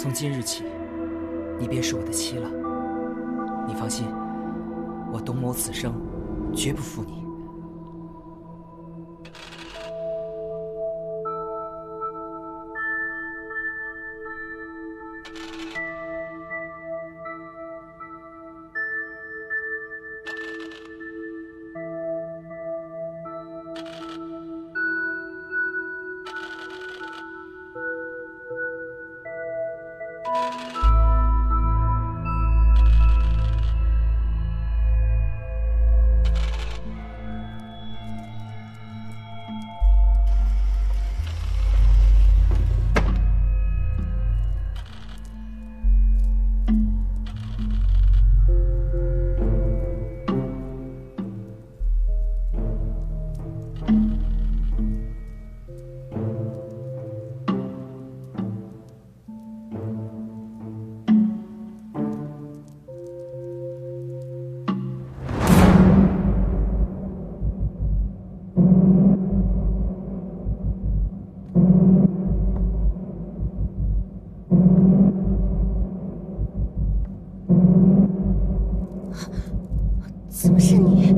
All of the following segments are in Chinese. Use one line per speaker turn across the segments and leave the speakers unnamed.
从今日起，你便是我的妻了。你放心，我董某此生绝不负你。
怎么是你？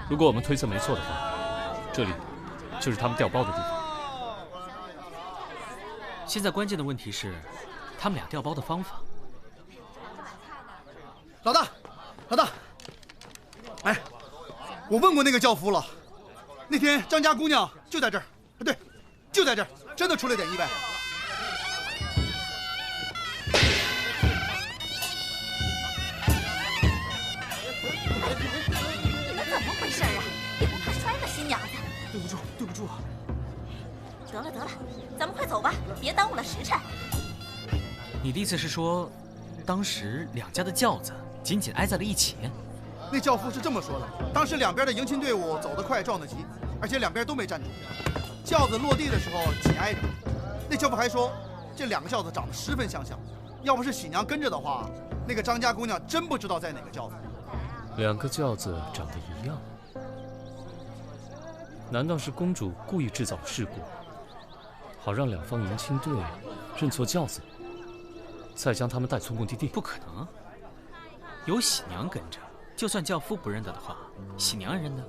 如果我们推测没错的话，这里就是他们调包的地方。
现在关键的问题是，他们俩调包的方法。
老大，老大，哎，我问过那个轿夫了，那天张家姑娘就在这儿，对，就在这儿，真的出了点意外。
怎么回事啊？也不怕摔了新娘子？
对不住，对不住。
得了得了，咱们快走吧，别耽误了时辰。
你的意思是说，当时两家的轿子紧紧挨在了一起？
那轿夫是这么说的：当时两边的迎亲队伍走得快，撞得急，而且两边都没站住，轿子落地的时候紧挨着。那轿夫还说，这两个轿子长得十分相像，要不是喜娘跟着的话，那个张家姑娘真不知道在哪个轿子。
两个轿子长得一样，难道是公主故意制造事故，好让两方迎亲队认错轿子，再将他们带错目的地？
不可能，有喜娘跟着，就算轿夫不认得的话，喜娘认得。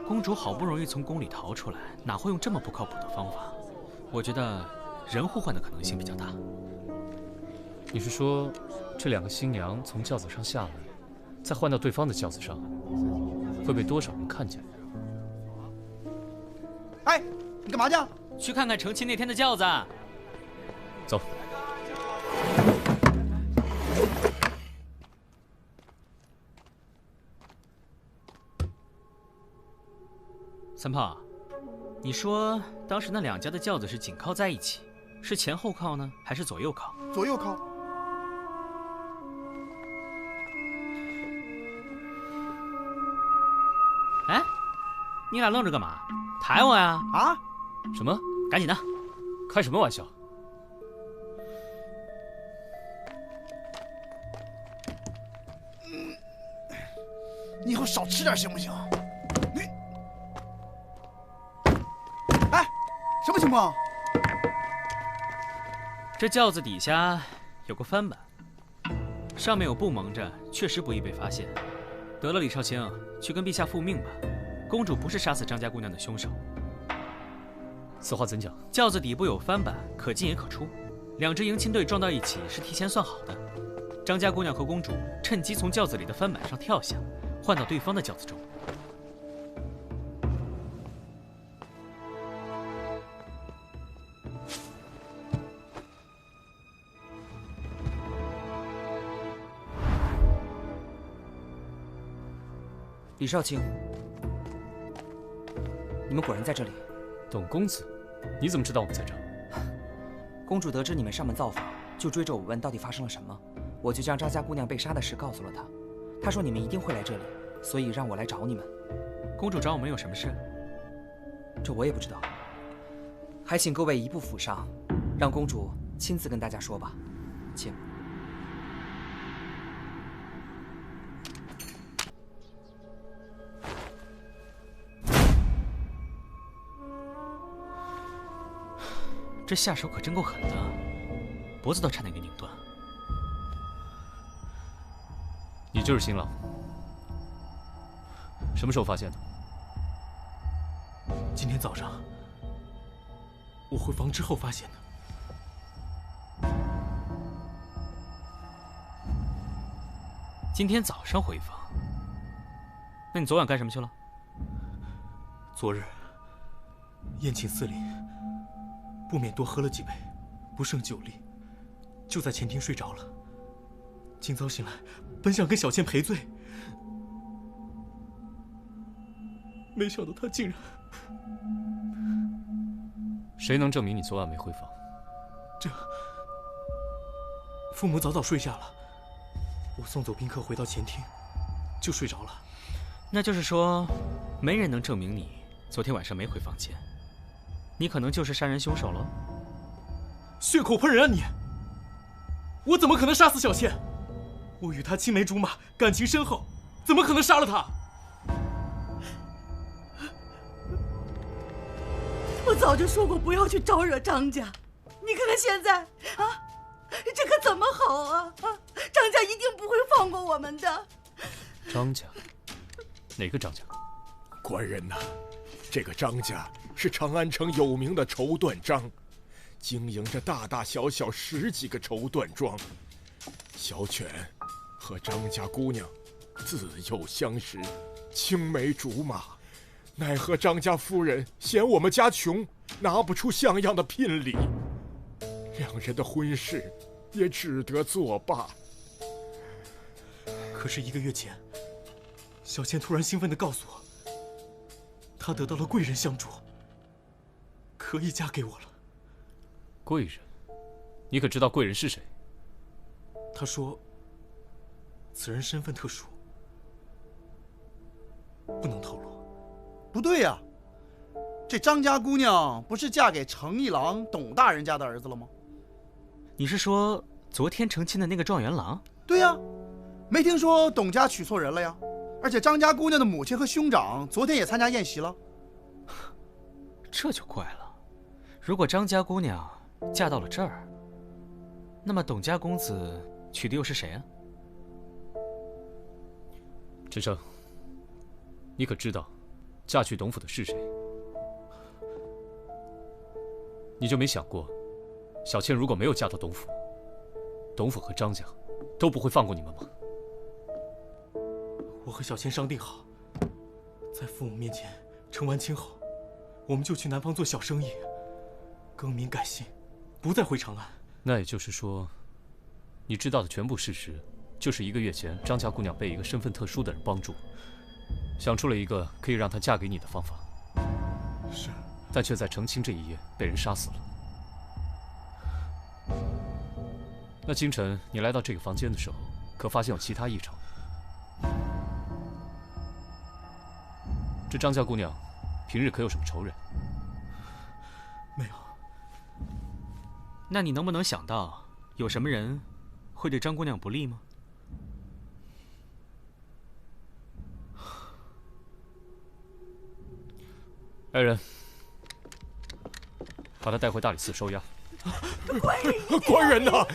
公主好不容易从宫里逃出来，哪会用这么不靠谱的方法？我觉得人互换的可能性比较大。
你是说，这两个新娘从轿子上下来，再换到对方的轿子上，会被多少人看见？
哎，你干嘛去？
去看看成亲那天的轿子。
走。
三炮，你说当时那两家的轿子是紧靠在一起，是前后靠呢，还是左右靠？
左右靠。
哎，你俩愣着干嘛？抬我呀？
啊？
什么？
赶紧的！
开什么玩笑？
你以后少吃点行不行？你，哎，什么情况？
这轿子底下有个翻板，上面有布蒙着，确实不易被发现。得了，李少卿，去跟陛下复命吧。公主不是杀死张家姑娘的凶手。
此话怎讲？
轿子底部有翻板，可进也可出。两支迎亲队撞到一起是提前算好的。张家姑娘和公主趁机从轿子里的翻板上跳下，换到对方的轿子中。
李少卿，你们果然在这里。
董公子，你怎么知道我们在这儿？
公主得知你们上门造访，就追着我问到底发生了什么。我就将张家姑娘被杀的事告诉了她。她说你们一定会来这里，所以让我来找你们。
公主找我们有什么事？
这我也不知道。还请各位移步府上，让公主亲自跟大家说吧。请。
这下手可真够狠的，脖子都差点给拧断。
你就是新郎？什么时候发现的？
今天早上，我回房之后发现的。
今天早上回房？那你昨晚干什么去了？
昨日，宴请司礼。不免多喝了几杯，不胜酒力，就在前厅睡着了。今早醒来，本想跟小倩赔罪，没想到她竟然……
谁能证明你昨晚没回房？
这……父母早早睡下了，我送走宾客回到前厅，就睡着了。
那就是说，没人能证明你昨天晚上没回房间。你可能就是杀人凶手了。
血口喷人啊你！我怎么可能杀死小倩？我与她青梅竹马，感情深厚，怎么可能杀了她？
我早就说过不要去招惹张家，你看看现在啊，这可怎么好啊？张家一定不会放过我们的。
张家？哪个张家？
官人呐，这个张家是长安城有名的绸缎庄，经营着大大小小10几个绸缎庄。小犬和张家姑娘自幼相识，青梅竹马，奈何张家夫人嫌我们家穷，拿不出像样的聘礼，两人的婚事也只得作罢。
可是1个月前，小倩突然兴奋地告诉我，她得到了贵人相助，可以嫁给我了。
贵人？你可知道贵人是谁？
他说，此人身份特殊，不能透露。
不对呀，这张家姑娘不是嫁给程一郎董大人家的儿子了吗？
你是说昨天成亲的那个状元郎？
对呀，没听说董家娶错人了呀？而且张家姑娘的母亲和兄长昨天也参加宴席了。
这就怪了，如果张家姑娘嫁到了这儿，那么董家公子娶的又是谁啊？
陈生，你可知道嫁去董府的是谁？你就没想过，小倩如果没有嫁到董府，董府和张家都不会放过你们吗？
我和小倩商定好，在父母面前成完亲后，我们就去南方做小生意，更名改姓，不再回长安。
那也就是说，你知道的全部事实，就是1个月前张家姑娘被一个身份特殊的人帮助，想出了一个可以让她嫁给你的方法。
是，
但却在成亲这一夜被人杀死了。那清晨你来到这个房间的时候，可发现有其他异常？这张家姑娘平日可有什么仇人？
没有。
那你能不能想到有什么人会对张姑娘不利吗？
来人，把她带回大理寺收押。
官人呐，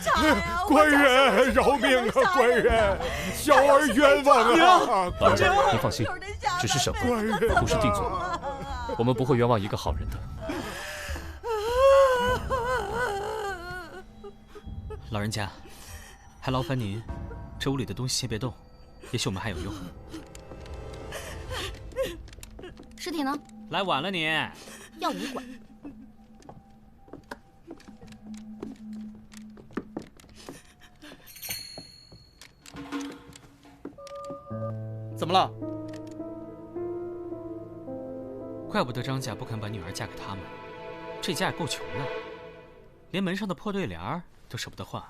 官人饶命啊！官人，小儿冤枉啊！
老人，您放心，只是审问，不是定罪，我们不会冤枉一个好人的。
老人家，还劳烦您，这屋里的东西先别动，也许我们还有用。
尸体呢？
来晚了你。
要我管？
怎么了？
怪不得张家不肯把女儿嫁给他们，这家也够穷的，连门上的破对联儿都舍不得换。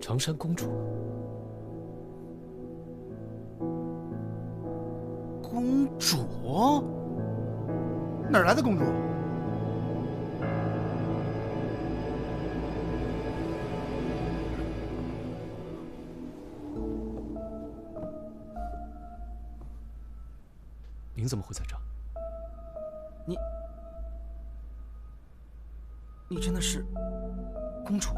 长山公主，
公主？哪儿来的公主？
您怎么会在这儿？
你真的是公主？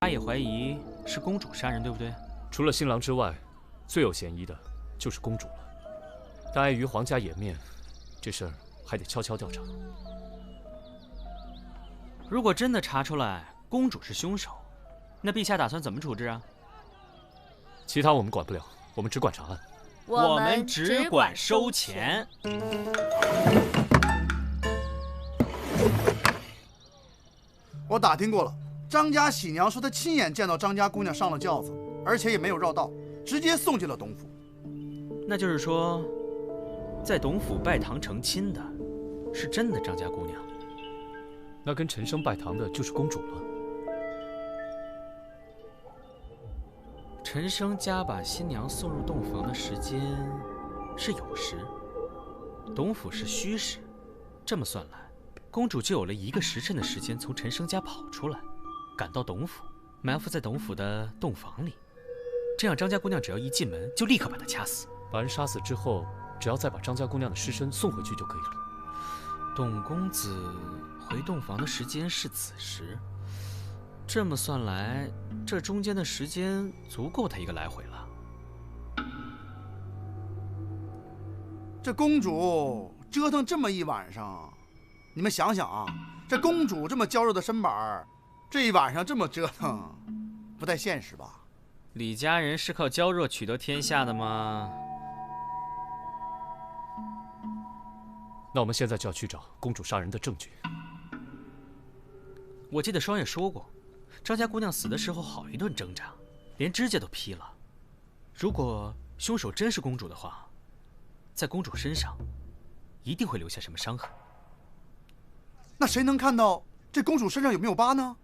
他也怀疑是公主杀人，对不对？
除了新郎之外，最有嫌疑的就是公主了。但碍于皇家颜面，这事儿还得悄悄调查。
如果真的查出来公主是凶手，那陛下打算怎么处置啊？
其他我们管不了，我们只管查案。
我们只管收钱。
我打听过了，张家喜娘说她亲眼见到张家姑娘上了轿子，而且也没有绕道，直接送进了董府。
那就是说，在董府拜堂成亲的，是真的张家姑娘。
那跟陈生拜堂的就是公主了。
陈生家把新娘送入洞房的时间是酉时，董府是戌时，这么算来，公主就有了1个时辰的时间从陈生家跑出来，赶到董府，埋伏在董府的洞房里。这样张家姑娘只要一进门，就立刻把她掐死。
把人杀死之后，只要再把张家姑娘的尸身送回去就可以了。
董公子回洞房的时间是子时，这么算来，这中间的时间足够他1个来回了。
这公主折腾这么一晚上，你们想想啊，这公主这么娇弱的身板，这一晚上这么折腾，不太现实吧？
李家人是靠娇弱取得天下的吗？
那我们现在就要去找公主杀人的证据。
我记得双爷说过，张家姑娘死的时候好一顿挣扎，连指甲都劈了。如果凶手真是公主的话，在公主身上一定会留下什么伤痕。
那谁能看到这公主身上有没有疤呢？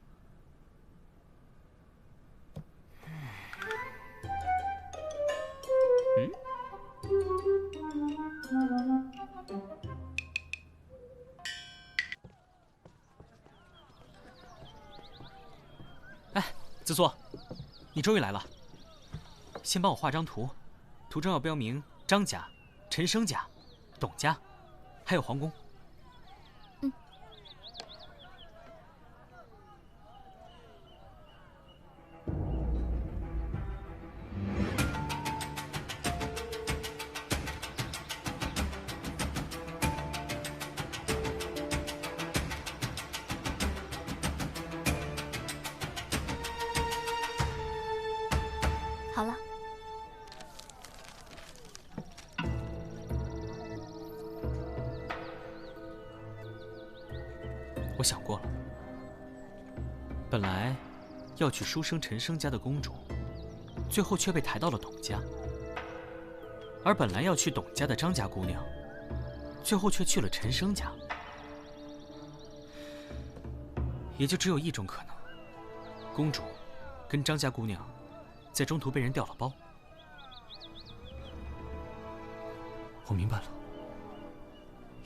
哎，子苏，你终于来了。先帮我画张图，图中要标明张家、陈生家、董家，还有皇宫。
好了，
我想过了，本来要去书生陈生家的公主，最后却被抬到了董家；而本来要去董家的张家姑娘，最后却去了陈生家。也就只有一种可能，公主跟张家姑娘在中途被人调了包。
我明白了，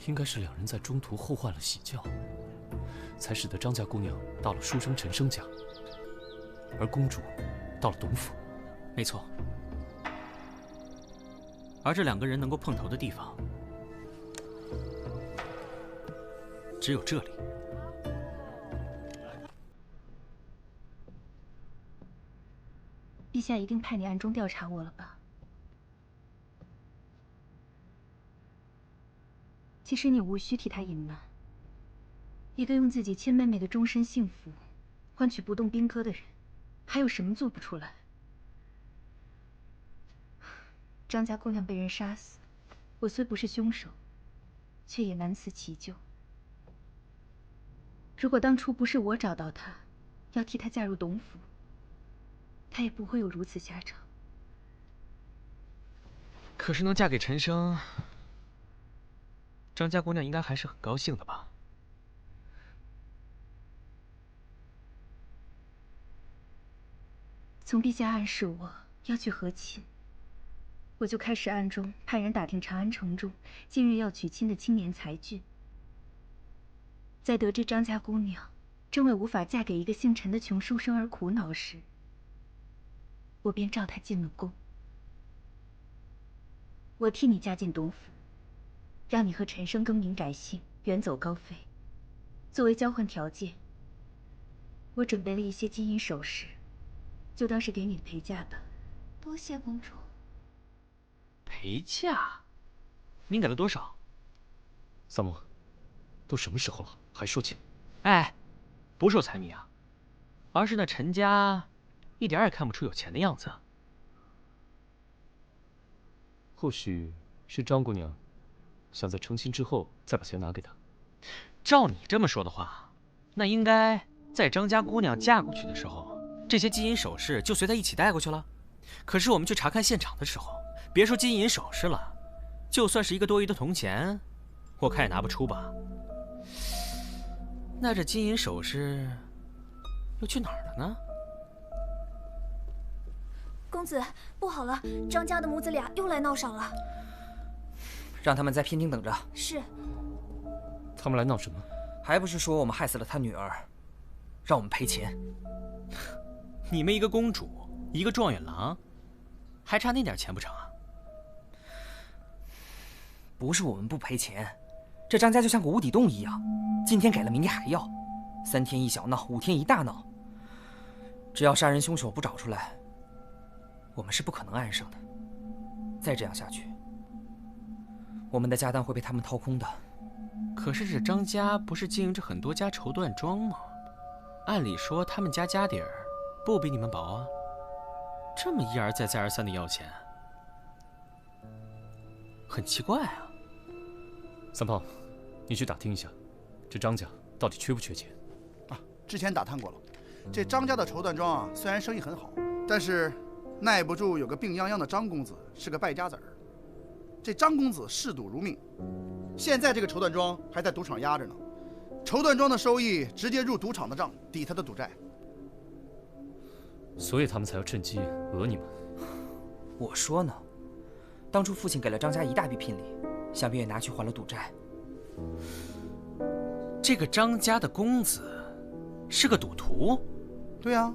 应该是2人在中途互换了喜轿，才使得张家姑娘到了书生陈生家，而公主到了董府。
没错。而这两个人能够碰头的地方，只有这里。
陛下一定派你暗中调查我了吧？其实你无需替他隐瞒。一个用自己亲妹妹的终身幸福换取不动兵戈的人，还有什么做不出来？张家姑娘被人杀死，我虽不是凶手，却也难辞其咎。如果当初不是我找到她，要替她嫁入董府，她也不会有如此下场。
可是能嫁给陈生，张家姑娘应该还是很高兴的吧？
从陛下暗示我要去和亲，我就开始暗中派人打听长安城中近日要娶亲的青年才俊。在得知张家姑娘正为无法嫁给一个姓陈的穷书生而苦恼时，我便召她进了宫。我替你嫁进董府，让你和陈生更名改姓，远走高飞。作为交换条件，我准备了一些金银首饰，就当是给你的陪嫁吧。多谢公主。
陪嫁？您给了多少？
萨摩，都什么时候了，还说钱？
哎，不是我财迷啊，而是那陈家一点也看不出有钱的样子。
或许是张姑娘想在成亲之后再把钱拿给他。
照你这么说的话，那应该在张家姑娘嫁过去的时候，
这些金银首饰就随她一起带过去了。可是我们去查看现场的时候，别说金银首饰了，就算是一个多余的铜钱，我看也拿不出吧。那这金银首饰又去哪儿了呢？
公子，不好了，张家的母子俩又来闹上了。
让他们在偏厅等着。
是。
他们来闹什么？
还不是说我们害死了他女儿，让我们赔钱。
你们一个公主，一个状元郎，还差那点钱不成啊？
不是我们不赔钱，这张家就像个无底洞一样，今天给了，明天还要，3天一小闹，5天一大闹。只要杀人凶手不找出来，我们是不可能安生的。再这样下去，我们的家当会被他们掏空的。
可是这张家不是经营着很多家绸缎庄吗？按理说他们家家底儿不比你们薄啊，这么一而再再而三的要钱，很奇怪啊。
三胖，你去打听一下，这张家到底缺不缺钱？
啊，之前打探过了，这张家的绸缎庄啊，虽然生意很好，但是耐不住有个病殃殃的张公子是个败家子儿。这张公子嗜赌如命，现在这个绸缎庄还在赌场压着呢，绸缎庄的收益直接入赌场的账，抵他的赌债。
所以他们才要趁机讹你们。
我说呢，当初父亲给了张家一大笔聘礼，想必也拿去还了赌债。
这个张家的公子是个赌徒？
对啊，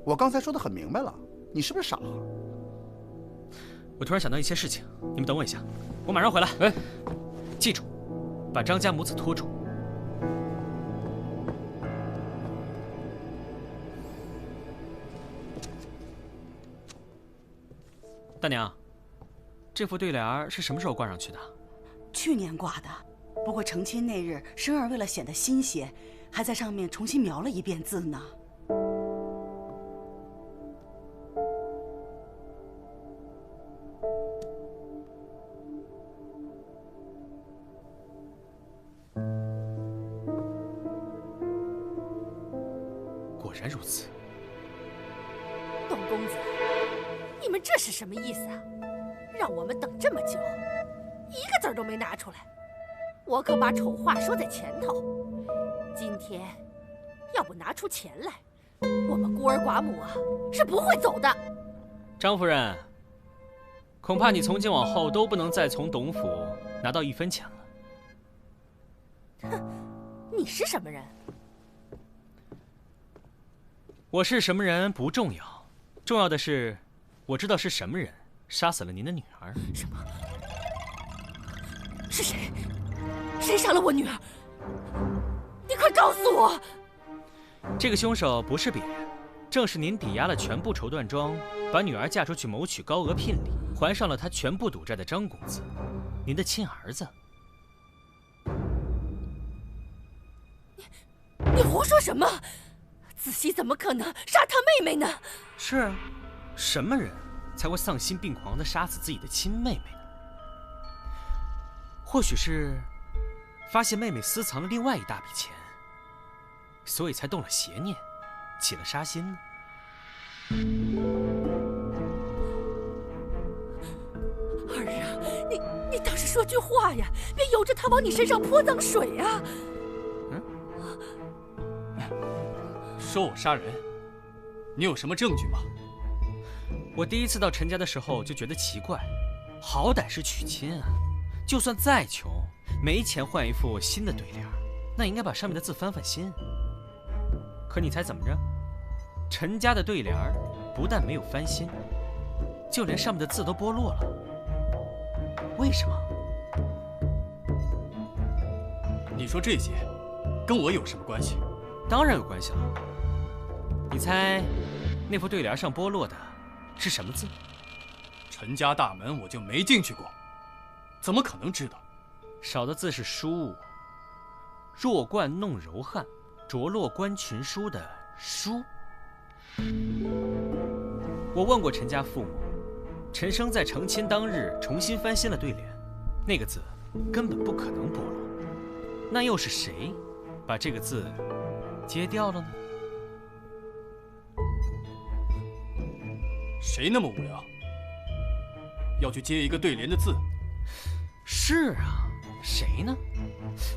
我刚才说的很明白了，你是不是傻？
我突然想到一些事情，你们等我一下，我马上回来。
哎，
记住，把张家母子拖住。大娘，这副对联是什么时候挂上去的？
去年挂的，不过成亲那日，生儿为了显得新鲜，还在上面重新描了一遍字呢。
果然如此。
董公子，你们这是什么意思啊？让我们等这么久，一个字儿都没拿出来。我可把丑话说在前头，今天要不拿出钱来，我们孤儿寡母啊是不会走的。
张夫人，恐怕你从今往后都不能再从董府拿到1分钱了。
哼，你是什么人？
我是什么人不重要，重要的是，我知道是什么人杀死了您的女儿。
什么？是谁？谁杀了我女儿？你快告诉我！
这个凶手不是别人，正是您抵押了全部绸缎庄，把女儿嫁出去谋取高额聘礼，还上了他全部赌债的张公子，您的亲儿子。
你胡说什么？子熙怎么可能杀他妹妹呢？
是啊，什么人才会丧心病狂地杀死自己的亲妹妹呢？或许是发现妹妹私藏了另外一大笔钱，所以才动了邪念，起了杀心呢。
儿啊，你倒是说句话呀，别由着他往你身上泼脏水呀！
说我杀人，你有什么证据吗？
我第一次到陈家的时候就觉得奇怪，好歹是娶亲啊，就算再穷，没钱换一副新的对联，那应该把上面的字翻翻新。可你猜怎么着？陈家的对联不但没有翻新，就连上面的字都剥落了。为什么？
你说这些，跟我有什么关系？
当然有关系了。你猜，那副对联上剥落的是什么字？
陈家大门我就没进去过，怎么可能知道？
少的字是书，弱冠弄柔汉，着落观群书的书。我问过陈家父母，陈生在成亲当日重新翻新了对联，那个字根本不可能剥落。那又是谁把这个字揭掉了呢？
谁那么无聊，要去揭一个对联的字？
是啊，谁呢？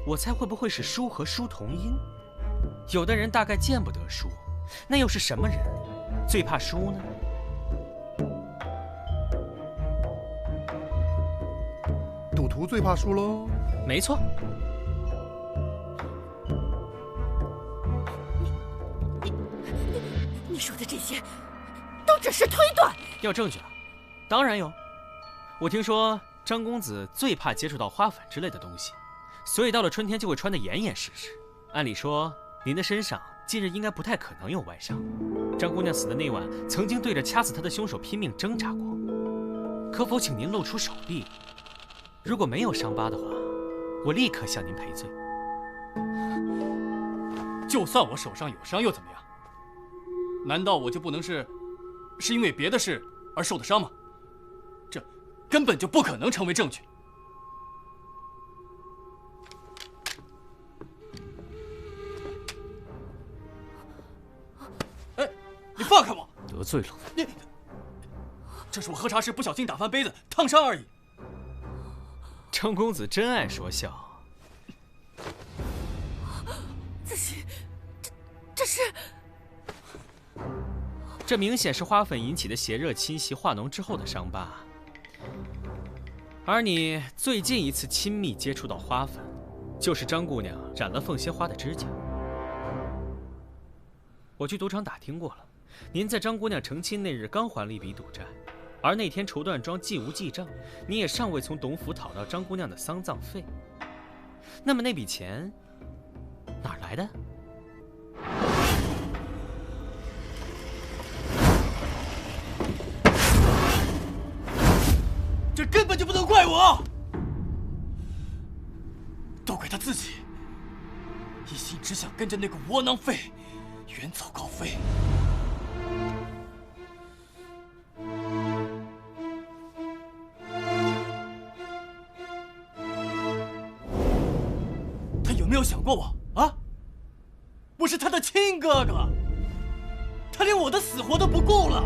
我猜会不会是书和书同音？有的人大概见不得书，那又是什么人最怕书呢？
赌徒最怕输喽。
没错。
你说的这些都只是推断。
要证据啊？当然有。我听说张公子最怕接触到花粉之类的东西，所以到了春天就会穿得严严实实。按理说，您的身上近日应该不太可能有外伤。张姑娘死的那晚，曾经对着掐死她的凶手拼命挣扎过。可否请您露出手臂？如果没有伤疤的话，我立刻向您赔罪。
就算我手上有伤又怎么样？难道我就不能是因为别的事而受的伤吗？这根本就不可能成为证据。哎，你放开我！得罪了你，这是我喝茶时不小心打翻杯子，烫伤而已。
张公子真爱说笑。
子熙，这是……
这明显是花粉引起的邪热侵袭化脓之后的伤疤。而你最近一次亲密接触到花粉，就是张姑娘染了凤仙花的指甲。我去赌场打听过了，您在张姑娘成亲那日刚还了一笔赌债，而那天绸缎庄既无记账，你也尚未从董府讨到张姑娘的丧葬费。那么那笔钱哪儿来的？
这根本就不能怪我，都怪他自己，一心只想跟着那个窝囊废远走高飞。他有没有想过我啊？我是他的亲哥哥，他连我的死活都不顾了。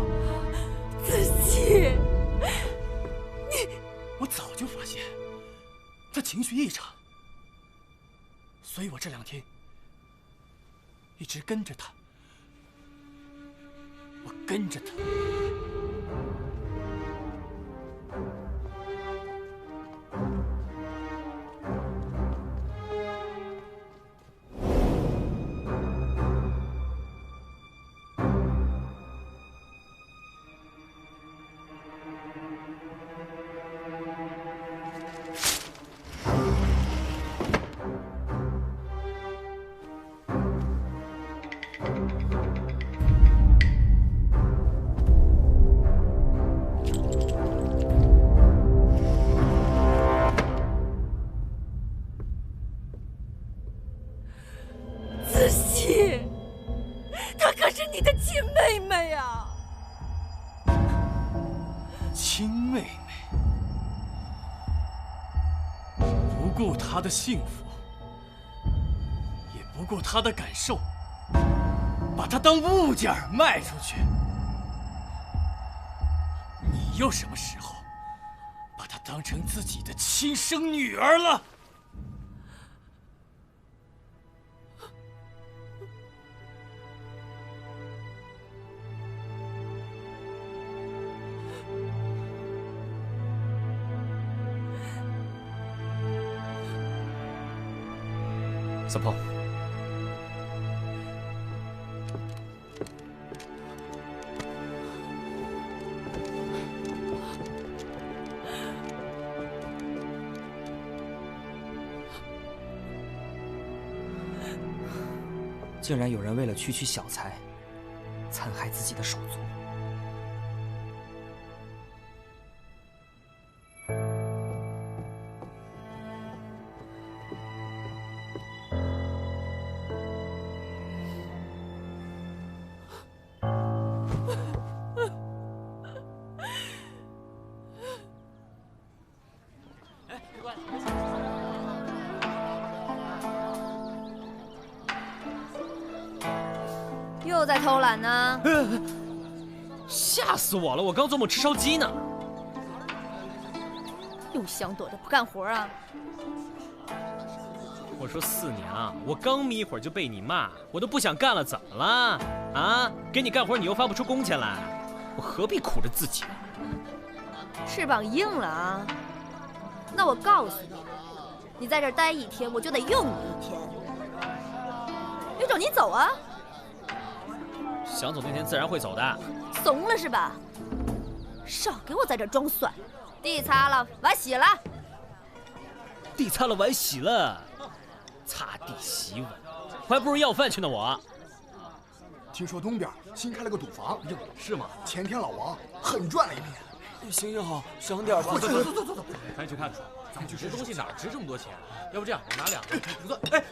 子熙。
我早就发现他情绪异常，所以我这2天一直跟着他。我跟着他。
亲妹妹，不顾她的幸福，也不顾她的感受，把她当物件卖出去。你又什么时候把她当成自己的亲生女儿了？
小鹏，
竟然有人为了区区小财，残害自己的手足。
又在偷懒呢？
吓死我了！我刚做梦吃烧鸡呢。
又想躲着不干活啊？
我说4年啊，我刚眯一会儿就被你骂，我都不想干了，怎么了？啊，给你干活你又发不出工钱来，我何必苦着自己？
翅膀硬了啊！那我告诉你，你在这儿待1天，我就得用你1天。有种你走啊！
想走那天自然会走的。
怂了是吧？少给我在这儿装蒜！地擦了，碗洗了。
地擦了，碗洗了，擦地洗碗，我还不如要饭去呢。我
听说东边新开了个赌房，
是吗？
前天老王狠赚了一笔。
行行好，省点吧。
走，
赶紧去看看。咱们去吃东西哪儿值这么多钱？要不这样，我拿2个。主子，哎，